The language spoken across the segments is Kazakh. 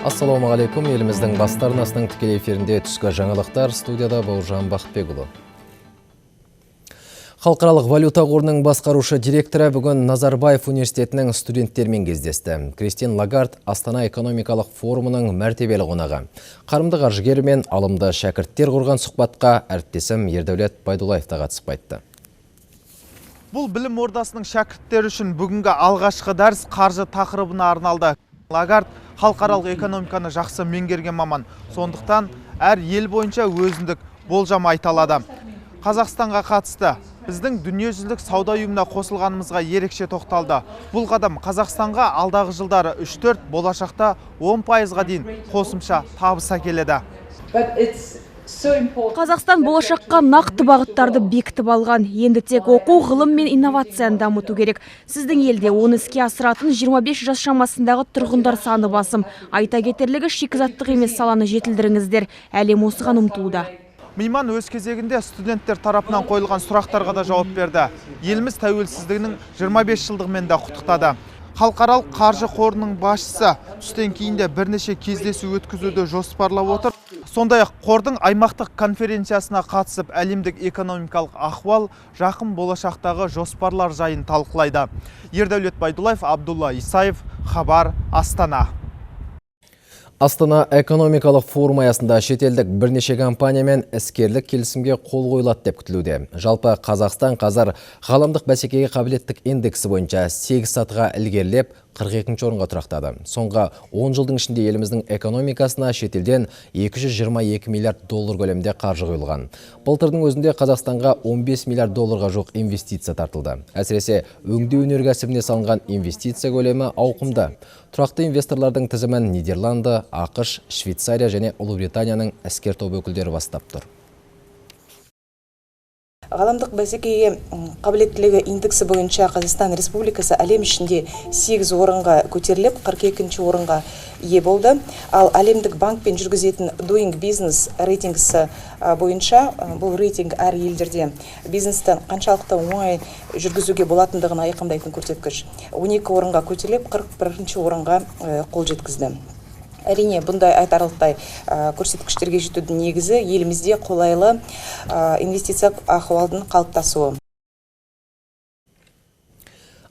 Ассаламу алейкум, еліміздің бастар арнасының тікелей эфирінде түскі жаңалықтар, студияда Бауыржан Бақытбекұлы. Халықаралық валюта қорының басқарушы директоры бүгін Назарбаев университетінің студенттермен кездесті. Кристин Лагард Астана экономикалық форумының мәртебелі қонағы. Қарымды қаржыгер мен алымды шәкірттер құрған сұхбатқа әріптесім Ердәулет Байдуллаев та қатысып қайтты. Бұл білім ордасының шәкірттері үшін бүгінгі алғашқы дәріс қаржы тақырыбына арналды. Лагард халықаралық экономиканы жақсы меңгерген маман. Сондықтан әр ел бойынша өзіндік болжам айта алады. Қазақстанға қатысты біздің дүниежүзілік сауда ұйымына қосылғанымызға ерекше тоқталды. Бұл қадам Қазақстанға алдағы жылдары 3-4, болашақта 10%-ға дейін қосымша табыс әкеледі. Қазақстан болашаққа нақты бағыттарды бекітіп алған. Енді тек оқу, ғылым мен инновацияны дамыту керек. Сіздің елде оны іске асыратын 25 жас шамасындағы тұрғындар саны басым. Айта кетерлігі, шикізаттық емес саланы жетілдіріңіздер. Әлем осыған ұмтылуда. Мейман өз кезегінде студенттер тарапынан қойылған сұрақтарға да жауап берді. Еліміз тәуелсіздігінің 25 жылдығымен де құттықтады. Халықаралық қаржы қорының басшысы түстен кейін де бірнеше кездесу өткізуді жоспарлап отыр. Сондай-ақ қордың аймақтық конференциясына қатысып, әлемдік экономикалық ахуал, жақын болашақтағы жоспарлар жайын талқылайды. Ердәулет Байдуллаев, Абдулла Исаев, Хабар, Астана. Астана экономикалық форум аясында шетелдік бірнеше компаниямен іскерлік келісімге қол қойылады деп күтілуде. Жалпы Қазақстан қазір ғаламдық бәсекеге қабілеттік индексі бойынша 8 сатыға ілгерілеп 42-ші орынға тұрақтады. Соңғы 10 жылдың ішінде еліміздің экономикасына шетелден 222 миллиард доллар көлемінде қаржы құйылған. Былтырдың өзінде Қазақстанға 15 миллиард долларға жоқ инвестиция тартылды. Әсіресе өңдеу өнеркәсібіне салынған инвестиция көлемі ауқымды. Тұрақты инвесторлардың тізімін Нидерланды, ақш, Швейцария және Ұлыбританияның әскер тобы өкілдері бастап тұр. Ғаламдық бәсекеге қабілеттілігі индексі бойынша Қазақстан Республикасы әлем ішінде 8 орынға көтеріліп, 42-ші орынға ие болды. Ал әлемдік банкпен жүргізетін Doing Business рейтингісі бойынша, бұл рейтинг әр елдерде бизнесті қаншалықты оңай жүргізуге болатындығын айқындайтын көрсеткіш. 12 орынға көтеріліп, 41-ші орынға қол жеткізді. Әрине, бұндай айтарлықтай көрсеткіштерге жетудің негізі елімізде қолайлы инвестиция ахуалдың қалыптасуы.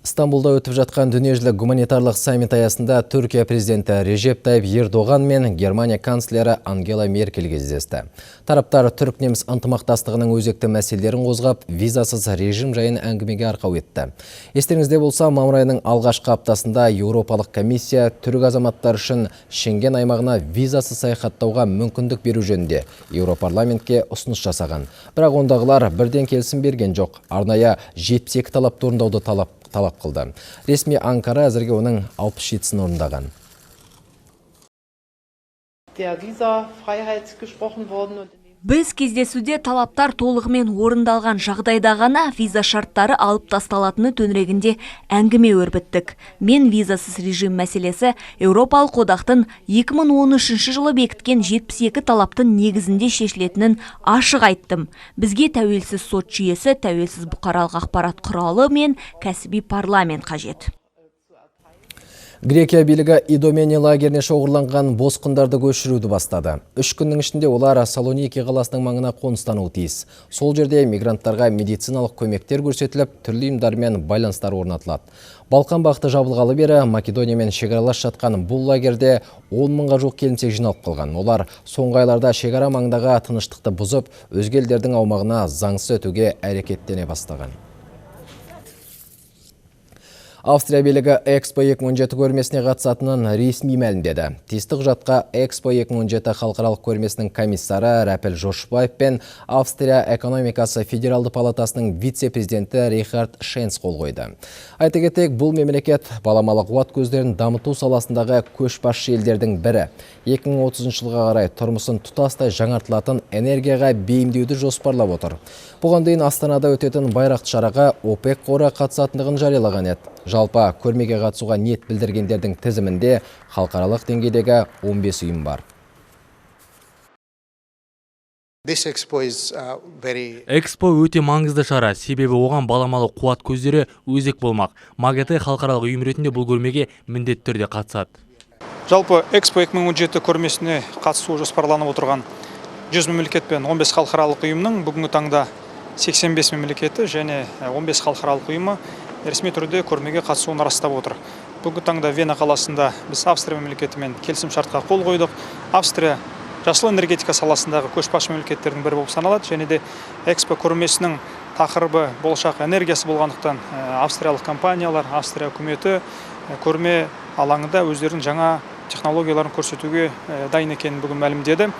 Стамбулда өтіп жатқан дүниежүзілік гуманитарлық саммит аясында Түркия президенті Режеп Тайып Ердоған мен Германия канцлері Ангела Меркель кездесті. Тараптар түрік-неміс ынтымақтастығының өзекті мәселелерін қозғап, визасыз режим жайын әңгімеге арқау етті. Естеріңізде болса, мамыр айының алғашқы аптасында Еуропалық комиссия түрік азаматтар үшін Шенген аймағына визасыз саяхаттауға мүмкіндік беру жөнінде Еуропарламентке ұсыныс жасаған. Бірақ ондағылар бірден келісім берген жоқ. Арнайы 72 талапты орындауды талап қылды. Ресми Анкара әзірге оның 67-сін орындаған. Біз кездесуде талаптар толығымен орындалған жағдайда ғана виза шарттары алып тасталатыны төңірегінде әңгіме өрбіттік. Мен визасыз режим мәселесі Еуропалық одақтың 2013 жылы бекіткен 72 талаптың негізінде шешілетінін ашық айттым. Бізге тәуелсіз сот жүйесі, тәуелсіз бұқаралық ақпарат құралы мен кәсіби парламент қажет. Грекия билігі Идомени лагеріне шоғырланған босқындарды көшіруді бастады. 3 күннің ішінде олар Салоники қаласының маңына қоныстануы тиіс. Сол жерде мигранттарға медициналық көмектер көрсетіліп, түрлі ұйымдармен байланыстар орнатылады. Балқан бағыты жабылғалы бері Македониямен шекаралас жатқан бұл лагерде 10 мыңға жуық келімсек жиналып қалған. Олар соңғы айларда шекара маңындағы тыныштықты бұзып, өзге елдердің аумағына заңсыз өтуге әрекеттене бастаған. Австрия билігі Экспо 2017 көрмесіне қатысатынын ресми мәлімдеді. Тиісті құжатқа Экспо 2017 халықаралық көрмесінің комиссары Рәпіл Жошбаев пен Австрия экономикасы федералды палатасының вице-президенті Рихард Шенц қол қойды. Айта кетейік, бұл мемлекет баламалы қуат көздерін дамыту саласындағы көшбасшы елдердің бірі. 2030 жылға қарай тұрмысын тұтастай жаңартылатын энергияға бейімдеуді жоспарлап отыр. Бұған дейін Астанада өтетін байрақты шараға ОПЕК қоры қатысатындығын жариялаған еді. Жалпы көрмеге қатысуға ниет білдіргендердің тізімінде халықаралық деңгейдегі 15 ұйым бар. Экспо өте маңызды шара, себебі оған баламалы қуат көздері өзек болмақ. МАГАТЭ халықаралық ұйым ретінде бұл көрмеге міндетті түрде қатысады. Жалпы Экспо 2017 көрмесіне қатысу жоспарланып отырған 100 мемлекет пен 15 халықаралық ұйымның бүгінгі таңда 85 мемлекеті және 15 халықаралық ұйымы ресми түрде көрмеге қатысуын растап отыр. Бүгінгі таңда Вена қаласында біз Австрия мемлекетімен келісімшартқа қол қойдық. Австрия жасыл энергетика саласындағы көшбасшы мемлекеттердің бірі болып саналады, және де Экспо көрмесінің тақырыбы болашақ энергиясы болғандықтан австриялық компаниялар, Австрия үкіметі көрме алаңында өздерінің жаңа технологияларын көрсетуге дайын екенін бүгін мәлімдеді.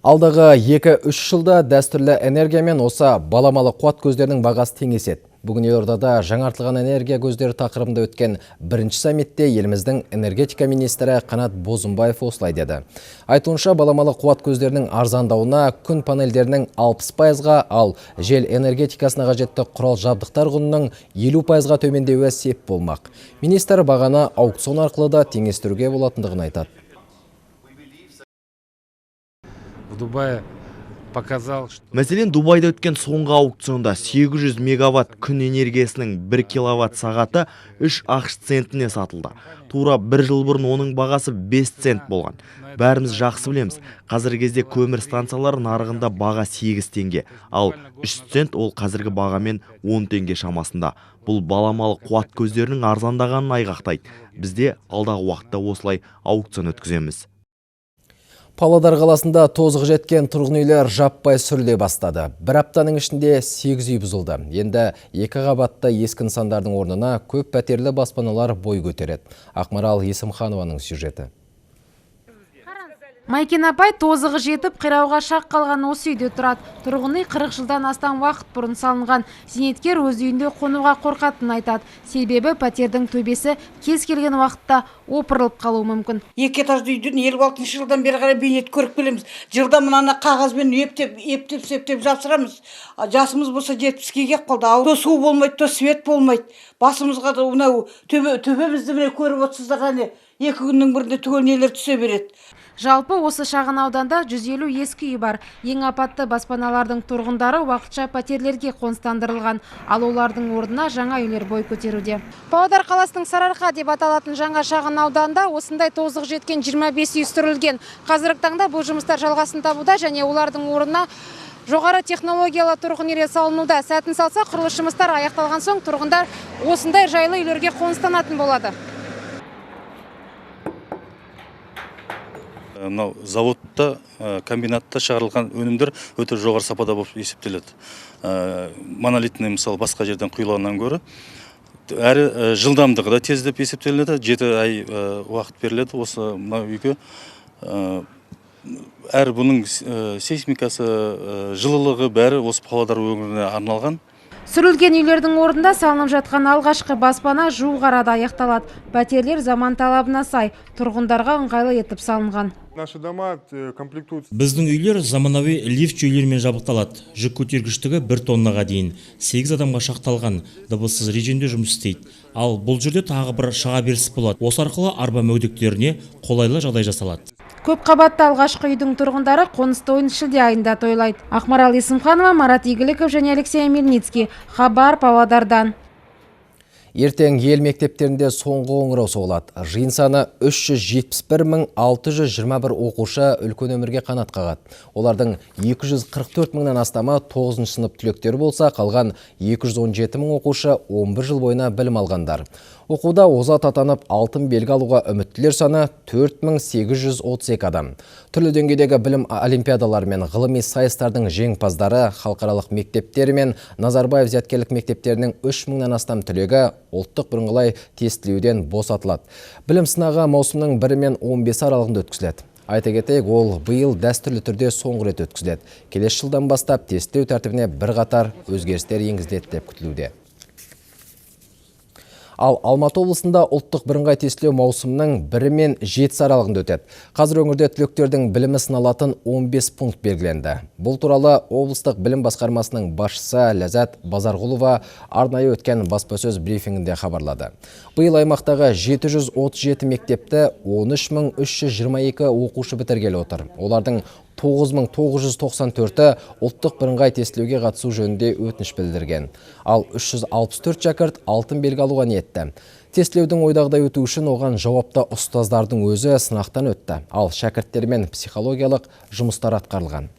Алдағы 2-3 жылда дәстүрлі энергиямен осы баламалы қуат көздерінің бағасы теңеседі. Бүгін елордада жаңартылған энергия көздері тақырыбында өткен бірінші саммитте еліміздің энергетика министрі Қанат Бозымбаев осылай деді. Айтуынша баламалы қуат көздерінің арзандауына күн панельдерінің 60%-ға, ал жел энергетикасына қажетті құрал жабдықтар құнының 50%-ға төмендеуі сеп болмақ. Министр бағаны аукцион арқылы да теңестіруге болатындығын айтады. Мәселен, Дубайда өткен соңғы аукционда 800 мегаватт күн энергиясының 1 киловатт сағаты 3 ақш центіне сатылды. Тура бір жыл бұрын оның бағасы 5 цент болған. Бәріміз жақсы білеміз, қазіргі кезде көмір станциялар нарығында баға 8 теңге, ал 3 цент ол қазіргі бағамен 10 теңге шамасында. Бұл баламалы қуат көздерінің арзандағанын айғақтайды. Бізде алдағы уақытта осылай аукцион өткіземіз. Павлодар қаласында тозығы жеткен тұрғын үйлер жаппай сүріле бастады. Бір аптаның ішінде 8 үй бұзылды. Енді 2 қабатты ескі нысандардың орнына көп пәтерлі баспаналар бой көтереді. Ақмарал Есімханованың сюжеті. Майкен апай тозығы жетіп, қирауға шақ қалған осы үйде тұрады. Тұрғын үй 40 жылдан астам уақыт бұрын салынған. Зейнеткер өз үйінде қонуға қорқатынын айтады. Себебі пәтердің төбесі кез келген уақытта опырылып қалуы мүмкін. 2 этажды үйден 56 жылдан бері қарай бейнет көріп келеміз. Жылда мынаны қағазбен ептеп жапсырамыз. Жасымыз болса 70-ге кеп қалды. То су болмайды, то свет болмайды. Басымызға да мынау төбемізді міне көріп отырсыздар, қане 2 күннің бірінде түгел нелер түсе береді. Жалпы осы шағын ауданда 150 ескі үй бар. Ең апатты баспаналардың тұрғындары уақытша пәтерлерге қоныстандырылған, ал олардың орнына жаңа үйлер бой көтеруде. Павлодар қаласының Сарыарқа деп аталатын жаңа шағын ауданда осындай тозығы жеткен 25 үй сүрілген. Қазіргі таңда бұл жұмыстар жалғасын табуда және олардың орнына жоғары технологиялы тұрғын үйлер салынуда. Сәтін салса, құрылыс жұмыстары аяқталған соң тұрғындар осындай жайлы үйлерге қоныстанатын болады. Мынау заводта, комбинатта шығарылған өнімдер өте жоғары сапада болып есептеледі. Монолитный, мысалы, басқа жерден құйылғаннан гөрі әрі жылдамдығы да тездеп есептеледі. 7 ай уақыт беріледі осы мынау үйге. Әр бұның сейсмикасы, жылылығы бәрі осы Павлодар өңіріне арналған. Сүрілген үйлердің орнында салынып жатқан алғашқы баспана жуық арада аяқталады. Пәтерлер заман талабына сай, тұрғындарға ыңғайлы етіп салынған. Біздің үйлер заманауи лифт жүйелерімен жабдықталады. Жүк көтергіштігі 1 тоннаға дейін, 8 адамға шақталған, дыбыссыз режимде жұмыс істейді. Ал бұл жерде тағы бір шыға беріс болады. Осы арқылы арба мүгедектеріне қолайлы жағдай жасалады. Көп қабатты алғашқы үйдің тұрғындары қоныс тойын шілде айында тойлайды. Ақмарал Есімханова, Марат Игіліков және Алексей Мельницкий. Хабар, Павлодардан. Ертең ел мектептерінде соңғы қоңырау соғылады. Жиын саны 371 621 оқушы үлкен өмірге қанат қағады. Олардың 244 мыңнан астамы 9 сынып түлектері болса, қалған 217 мың оқушы 11 жыл бойына білім алғандар. Оқуда озат атанып алтын белгі алуға үміттілер саны 4832 адам. Түрлі деңгейдегі білім олимпиадалар мен ғылыми сайыстардың жеңімпаздары халықаралық мектептері мен Назарбаев зияткерлік мектептерінің 3000-нан астам түлегі ұлттық бірыңғылай тестілеуден босатылады. Білім сынағы маусымның 1 мен 15 аралығында өткізіледі. Айта кетейік, ол биыл дәстүрлі түрде соңғы рет өткізіледі. Келесі жылдан бастап тестілеу тәртібіне бірқатар өзгерістер енгізіледі деп күтілуде. Ал Алматы облысында ұлттық бірыңғай тестілеу маусымның 1 мен 7 аралығында өтеді. Қазір өңірде түлектердің білімі сыналатын 15 пункт белгіленді. Бұл туралы облыстық білім басқармасының басшысы Ләззат Базарғұлова арнайы өткен баспасөз брифингінде хабарлады. Биыл аймақтағы 737 мектепті 13322 оқушы бітіргелі отыр. Олардың 9994-і ұлттық бірыңғай тестілеуге қатысу жөнінде өтініш білдірген. Ал 364 шәкірт алтын белгі алуға ниетті. Тестілеудің ойдағыдай өту үшін оған жауапты ұстаздардың өзі сынақтан өтті. Ал шәкірттермен психологиялық жұмыстар атқарылған.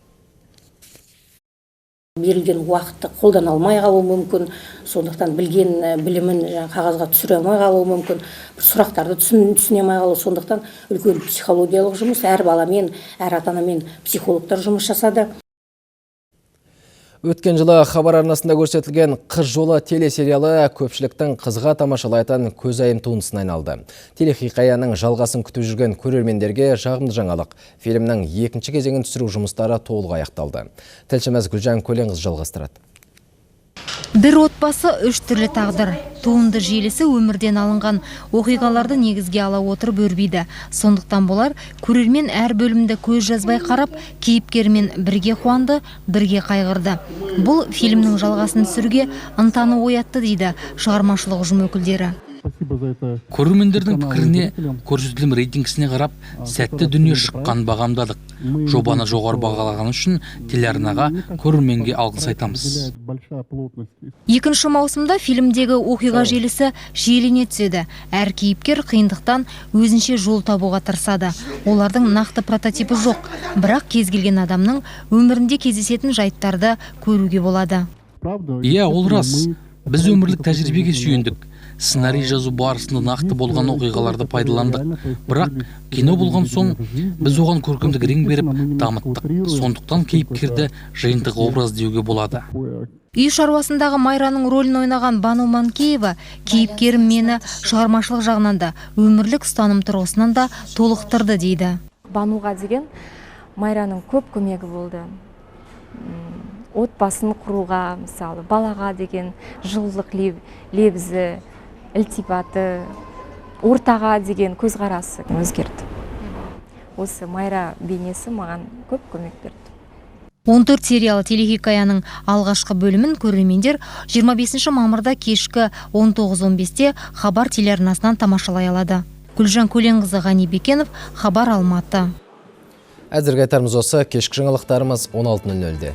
Берілген уақытты қолдан алмай қалуы мүмкін, сондықтан білген білімін қағазға түсіре алмай қалуы мүмкін, сұрақтарды түсіне алмай қалуы, сондықтан үлкен психологиялық жұмыс, әр баламен, әр ата-анамен психологтар жұмыс жасады. Өткен жылы хабар арнасында көрсетілген «Қыз жолы» телесериалы көпшіліктің қызға тамашалайтын көзайым туындысына айналды. Телехикаяның жалғасын күтіп жүрген көрермендерге жағымды жаңалық. Фильмнің екінші кезеңін түсіру жұмыстары толық аяқталды. Тілшіміз Гүлжан Көленқызы жалғастырады. Бір отбасы, үш түрлі тағдыр. Туынды желісі өмірден алынған оқиғаларды негізге ала отырып өрбиді. Сондықтан болар, көрермен әр бөлімді көз жазбай қарап, кейіпкермен бірге қуанды, бірге қайғырды. Бұл фильмнің жалғасын түсіруге ынтаны оятты дейді шығармашылық ұжым өкілдері. Көрермендердің пікіріне, көрсетілім рейтингісіне қарап, сәтті дүние шыққан бағамдадық. Жобаны жоғары бағалаған үшін телеарнаға, көрерменге алғыс айтамыз. Екінші маусымда фильмдегі оқиға желісі жиілене түседі. Әр кейіпкер қиындықтан өзінше жол табуға тырысады. Олардың нақты прототипі жоқ, бірақ кез келген адамның өмірінде кездесетін жайттарды көруге болады. Иә, ол рас. Біз өмірлік тәжірибеге сүйендік. Сценарий жазу барысында нақты болған оқиғаларды пайдаландық. Бірақ кино болған соң біз оған көркемдік рең беріп дамыттық. Сондықтан кейіпкерді жиынтық образ деуге болады. Үй шаруасындағы Майраның рөлін ойнаған Бану Манкеева кейіпкерім мені шығармашылық жағынан да, өмірлік ұстаным тұрғысынан да толықтырды дейді. Бануға деген Майраның көп көмегі болды. Отбасын құруға, мысалы, балаға деген жылылық лебізі, ілтипаты, ортаға деген көзқарасы өзгерді. Осы Майра бейнесі маған көп көмек берді. 14 сериалы телехикаяның алғашқы бөлімін көрермендер 25 мамырда кешкі 19:15-те Хабар телеарнасынан тамашалай алады. Гүлжан Көленқызы, Ғани Бекенов, Хабар, Алматы. Әзірге айтарымыз осы, кешкі жаңалықтарымыз 16:00-де.